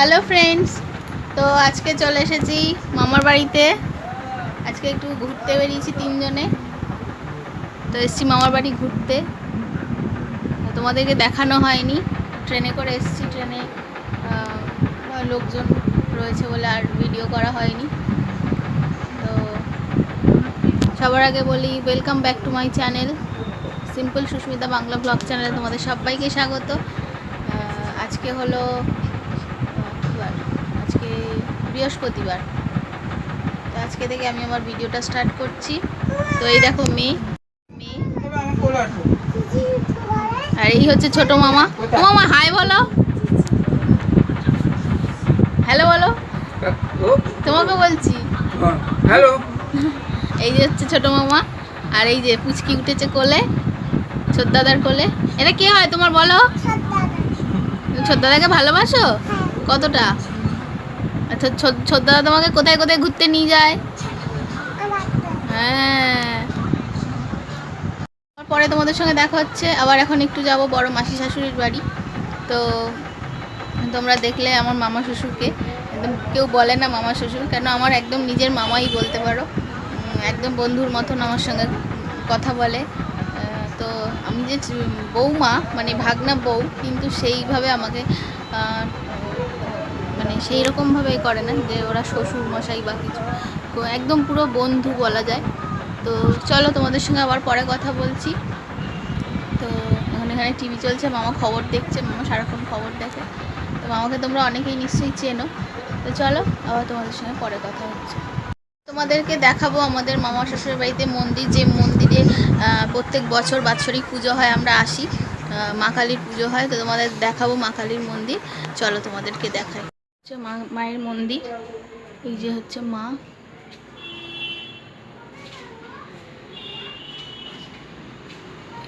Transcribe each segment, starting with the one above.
Hello friends, তো আজকে চলে এসেছি মামার বাড়িতে। আজকে একটু ঘুরতে বেরিয়েছি তিনজনে, তো এসেছি মামার বাড়ি ঘুরতে। তোমাদেরকে দেখানো হয়নি, ট্রেনে করে এসেছি। ট্রেনে লোকজন রয়েছে বলে আর ভিডিও করা হয়নি। তো সবার আগে বলি, welcome back to my channel simple Susmita Bangla blog চ্যানেলে তোমাদের সবাইকে স্বাগত। আজকে হলো আজকে বৃহস্পতিবার। তো আজকে থেকে আমি আমার ভিডিওটা স্টার্ট করছি। তো এই দেখো মেয়ে, আর এই হচ্ছে ছোট মামা। মামা হাই বলো, হ্যালো বলো। তোমাকে বলছি হ্যালো। এই যে হচ্ছে ছোট মামা, আর এই যে পুচকি উঠেছে কোলে, ছোটদাদার কোলে। এটা কে হয় তোমার বলো? ছোটদাদাকে ভালোবাসো কতটা? আচ্ছা, ছোটদাদা তোমাকে কোথায় কোথায় ঘুরতে নিয়ে যায়? হ্যাঁ, পরে তোমাদের সঙ্গে দেখা হচ্ছে আবার। এখন একটু যাব বড় মাসি শাশুড়ির বাড়ি। তো তোমরা দেখলে আমার মামা শ্বশুরকে, একদম কেউ বলে না মামা শ্বশুর, কেন আমার একদম নিজের মামাই বলতে পারো। একদম বন্ধুর মতন আমার সঙ্গে কথা বলে। তো আমি যে বৌমা, মানে ভাগনা বউ, কিন্তু সেইভাবে আমাকে মানে সেই রকমভাবে করে না যে ওরা শ্বশুর মশাই বা কিছু, একদম পুরো বন্ধু বলা যায়। তো চলো তোমাদের সঙ্গে আবার পরে কথা বলছি। তো এখন এখানে টিভি চলছে, মামা খবর দেখছে, মামা সারাক্ষণ খবর দেখে। তো মামাকে তোমরা অনেকেই নিশ্চয়ই চেনো। তো চলো আবার তোমাদের সঙ্গে পরে কথা হচ্ছে। তোমাদেরকে দেখাবো আমাদের মামা শ্বশুরের বাড়িতে মন্দির, যে মন্দিরে প্রত্যেক বছর বাৎসরিক পুজো হয়, আমরা আসি, মা কালীর পুজো হয়। তো তোমাদের দেখাবো মা কালীর মন্দির, চলো তোমাদেরকে দেখাই। হচ্ছে মায়ের মন্দির, এই যে হচ্ছে মা।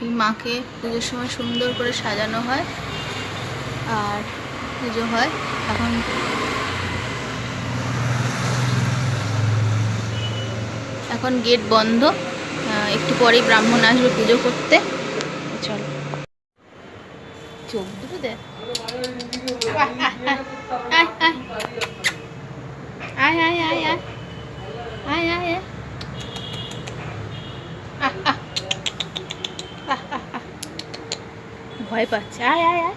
এই মাকে পুজোর সময় সুন্দর করে সাজানো হয় আর পুজো হয়। এখন গেট বন্ধ, একটু পরেই ব্রাহ্মণ আসবে পুজো করতে। চলো, চোখ দুটো দেখ। আয় আয় আয় আয় আয় আয় আয়। ভয় পাচ্ছে। আয় আয় আয়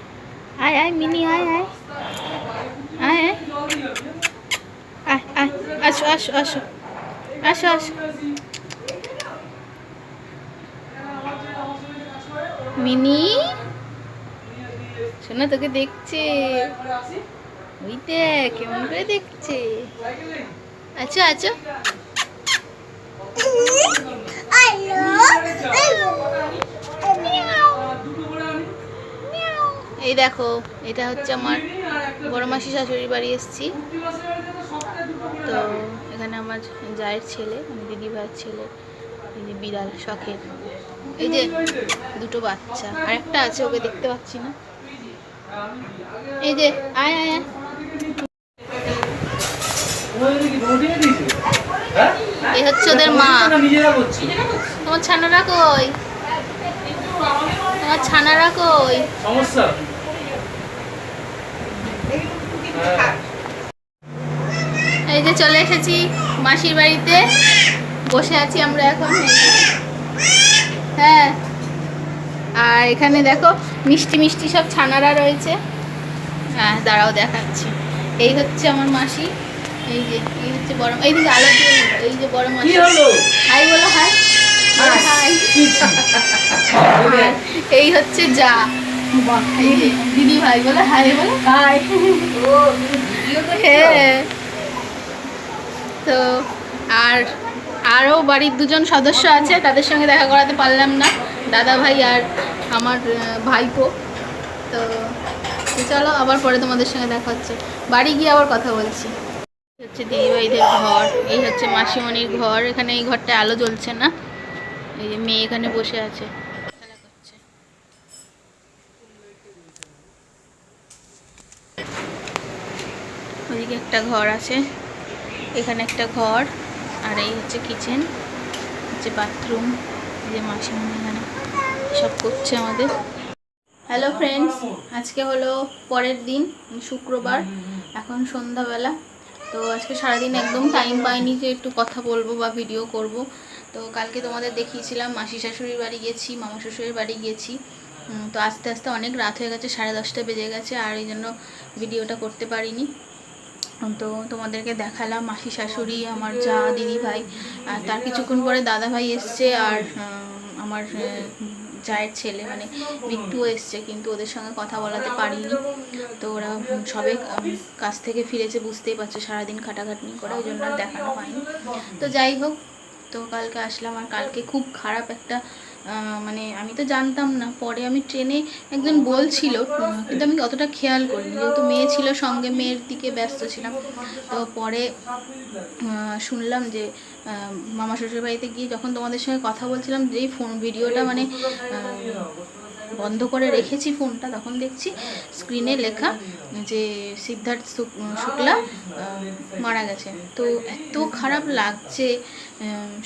আয় আয় মিনি, আয় আয় আয় আয় আয় আয়। আসো আসো আসো আসো আসো মিনি, শোনা তোকে দেখছে, ওই দেখ কেমন করে দেখছে। আচ্ছা আচ্ছা, এই দেখো এটা হচ্ছে আমার বড় মাসি শাশুড়ির বাড়ি এসেছি। তো এখানে আমার জায়ের ছেলে, দিদি ভাইয়ের ছেলে, এই যে বিড়াল শখের, এই যে দুটো বাচ্চা, আর একটা আছে ওকে দেখতে পাচ্ছি না। এই যে আয় আয় আয়। এই হচ্ছে ওদের মা। তোমার ছানারা কই? তোমার ছানারা কই? সমস্যা। এই যে চলে এসেছি মাসির বাড়িতে, বসে আছি আমরা এখন। হ্যাঁ, আর এখানে দেখো মিষ্টি মিষ্টি সব ছানারা রয়েছে। হ্যাঁ দাঁড়াও দেখাচ্ছি। এই হচ্ছে আমার মাসি, এই যে এই হচ্ছে বড়, এই দিকে আলো দিয়ে, এই যে বড় মাসি। হাই বলো, হাই হাই। এই হচ্ছে যা, এই যে দিদি ভাই বলো, হাই বলো, হাই। হ্যাঁ, তো আর আরও বাড়ির দুজন সদস্য আছে, তাদের সঙ্গে দেখা করাতে পারলাম না, দাদা ভাই আর আমার ভাইপো। তো চলো আবার পরে তোমাদের সঙ্গে দেখা হচ্ছে, বাড়ি গিয়ে আবার কথা বলছি। হচ্ছে দিদিভাইদের ঘর, এই হচ্ছে মাসিমণির ঘর। এখানে এই ঘরটায় আলো জ্বলছে না, এই যে মেয়ে এখানে বসে আছে, খেলা করছে। ওইদিকে একটা ঘর আছে, এখানে একটা ঘর, আর এই হচ্ছে কিচেন, হচ্ছে বাথরুম। এই যে মাসিমণি এখানে সব করছে আমাদের। হ্যালো ফ্রেন্ডস, আজকে হলো পরের দিন, শুক্রবার। এখন সন্ধ্যাবেলা। তো আজকে সারাদিন একদম টাইম পাইনি যে একটু কথা বলবো বা ভিডিও করব। তো কালকে তোমাদের দেখিয়েছিলাম মাসি শাশুড়ির বাড়ি গেছি, মামা শ্বশুরের বাড়ি গেছি। তো আস্তে আস্তে অনেক রাত হয়ে গেছে, 10:30 বেজে গেছে, আর এই জন্য ভিডিওটা করতে পারিনি। তো তোমাদেরকে দেখালাম মাসি শাশুড়ি, আমার যা, দিদি ভাই, আর তার কিছুক্ষণ পরে দাদা ভাই এসছে, আর আমার জায়ের ছেলে মানে বিট্টুও এসছে, কিন্তু ওদের সঙ্গে কথা বলাতে পারিনি। তো ওরা সবে কাজ থেকে ফিরেছে, বুঝতেই পারছো সারাদিন খাটাখাটনি করে, ওই জন্য দেখানো হয়নি। তো যাই হোক, তো কালকে আসলাম। আর কালকে খুব খারাপ একটা মানে আমি তো জানতাম না, পরে আমি ট্রেনে একজন বলছিল, কিন্তু আমি অতটা খেয়াল করিনি, যেহেতু মেয়ে ছিল সঙ্গে, মেয়ের দিকে ব্যস্ত ছিলাম। তো পরে শুনলাম যে মামা শ্বশুর বাড়িতে গিয়ে যখন তোমাদের সঙ্গে কথা বলছিলাম, যেই ফোন ভিডিওটা মানে বন্ধ করে রেখেছি ফোনটা, তখন দেখছি স্ক্রিনে লেখা যে সিদ্ধার্থ শুক্লা মারা গেছে। তো এত খারাপ লাগছে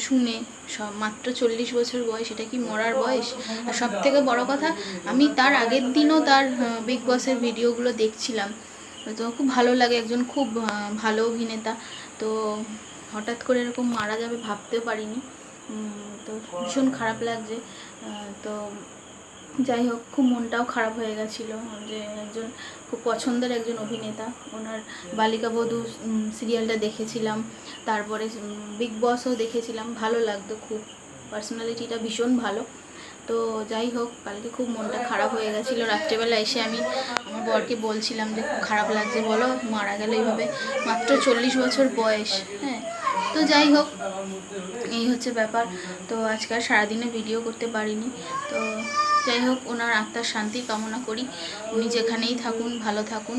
শুনে, সব মাত্র 40 বছর বয়স, এটা কি মরার বয়স? আর সব থেকে বড় কথা, আমি তার আগের দিনও তার বিগ বসের ভিডিওগুলো দেখছিলাম। তো খুব ভালো লাগে, একজন খুব ভালো অভিনেতা। তো হঠাৎ করে এরকম মারা যাবে ভাবতেও পারিনি। তো ভীষণ খারাপ লাগছে। তো যাই হোক, খুব মনটাও খারাপ হয়ে গেছিলো যে একজন খুব পছন্দের একজন অভিনেতা, ওনার বালিকা বধূ সিরিয়ালটা দেখেছিলাম, তারপরে বিগ বসও দেখেছিলাম, ভালো লাগতো খুব, পার্সোনালিটিটা ভীষণ ভালো। তো যাই হোক, কালকে খুব মনটা খারাপ হয়ে গেছিলো। রাত্রেবেলা এসে আমি আমার বরকে বলছিলাম যে খুব খারাপ লাগছে, বলো মারা গেল এইভাবে, মাত্র 40 বছর বয়স। হ্যাঁ, তো যাই হোক, এই হচ্ছে ব্যাপার। তো আজকে আর সারাদিনে ভিডিও করতে পারিনি। তো যাই হোক, ওনার আত্মার শান্তি কামনা করি, উনি যেখানেই থাকুন ভালো থাকুন,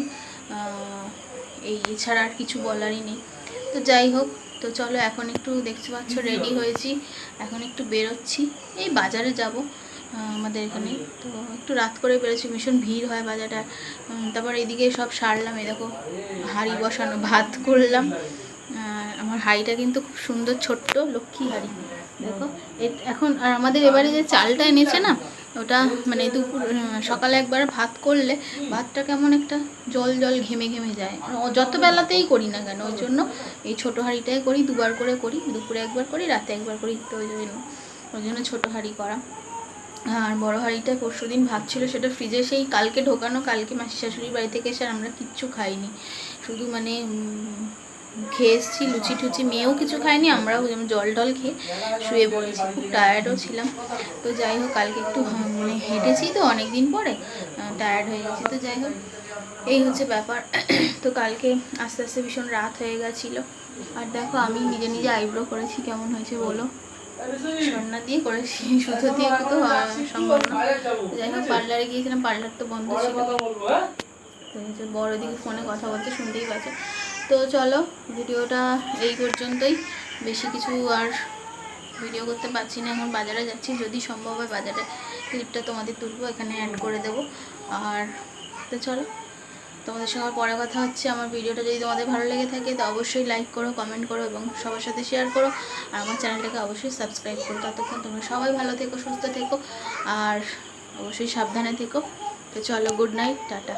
এই এছাড়া আর কিছু বলারই নেই। তো যাই হোক, তো চলো এখন একটু দেখতে পাচ্ছ রেডি হয়েছি, এখন একটু বেরোচ্ছি, এই বাজারে যাব আমাদের এখানে। তো একটু রাত করে বেরোচ্ছি, ভীষণ ভিড় হয় বাজারটা। তারপর এদিকে সব সারলাম, এই দেখো হাঁড়ি বসানো, ভাত করলাম। আমার হাঁড়িটা কিন্তু খুব সুন্দর, ছোট্ট লক্ষ্মী হাঁড়ি দেখো। এখন আর আমাদের এবারে যে চালটা এনেছে না, ওটা মানে দুপুর সকালে একবার ভাত করলে ভাতটা কেমন একটা জল জল ঘেমে ঘেমে যায়, যত বেলাতেই করি না কেন। ওই জন্য এই ছোটো হাঁড়িটাই করি, দুবার করে করি, দুপুরে একবার করি, রাতে একবার করি। তো ওই জন্য ছোটো হাঁড়ি করা। আর বড়ো হাঁড়িটায় পরশুদিন ভাত ছিল, সেটা ফ্রিজে সেই কালকে ঢোকানো, কালকে মাসি শাশুড়ির বাড়ি থেকে এসে আমরা কিচ্ছু খাইনি, শুধু মানে খেয়ে এসেছি লুচি টুচি, মেয়েও কিছু খায়নি, আমরাও যেমন জল টল খেয়ে শুয়ে পড়েছি, খুব টায়ার্ডও ছিলাম। তো যাই হোক, কালকে একটু মানে হেঁটেছি তো অনেক দিন পরে, টায়ার্ড হয়ে গেছি। তো যাই হোক, এই হচ্ছে ব্যাপার। তো কালকে আস্তে আস্তে ভীষণ রাত হয়ে গেছিলো। আর দেখো, আমি নিজে নিজে আইব্রো করেছি, কেমন হয়েছে বলো? সন্না দিয়ে করেছি, সুতো দিয়ে তো সম্ভব না। যাই হোক, পার্লারে গিয়েছিলাম, পার্লার তো বন্ধ ছিল। তো হচ্ছে বড় দিকে ফোনে কথা বলতে, শুনতেই পাচ্ছে। তো চলো, ভিডিওটা এই পর্যন্তই, বেশি কিছু আর ভিডিও করতে পারছি না। এখন বাজারে যাচ্ছি, যদি সম্ভব হয় বাজারে ক্লিপটা তোমাদের তুলবো, এখানে অ্যাড করে দেবো। আর তো চলো, তোমাদের সঙ্গে পরে কথা হচ্ছে। আমার ভিডিওটা যদি তোমাদের ভালো লেগে থাকে তো অবশ্যই লাইক করো, কমেন্ট করো এবং সবার সাথে শেয়ার করো। আর আমার চ্যানেলটাকে অবশ্যই সাবস্ক্রাইব করো। ততক্ষণ তোমরা সবাই ভালো থেকো, সুস্থ থেকো, আর অবশ্যই সাবধানে থেকো। তো চলো, গুড নাইট, টাটা।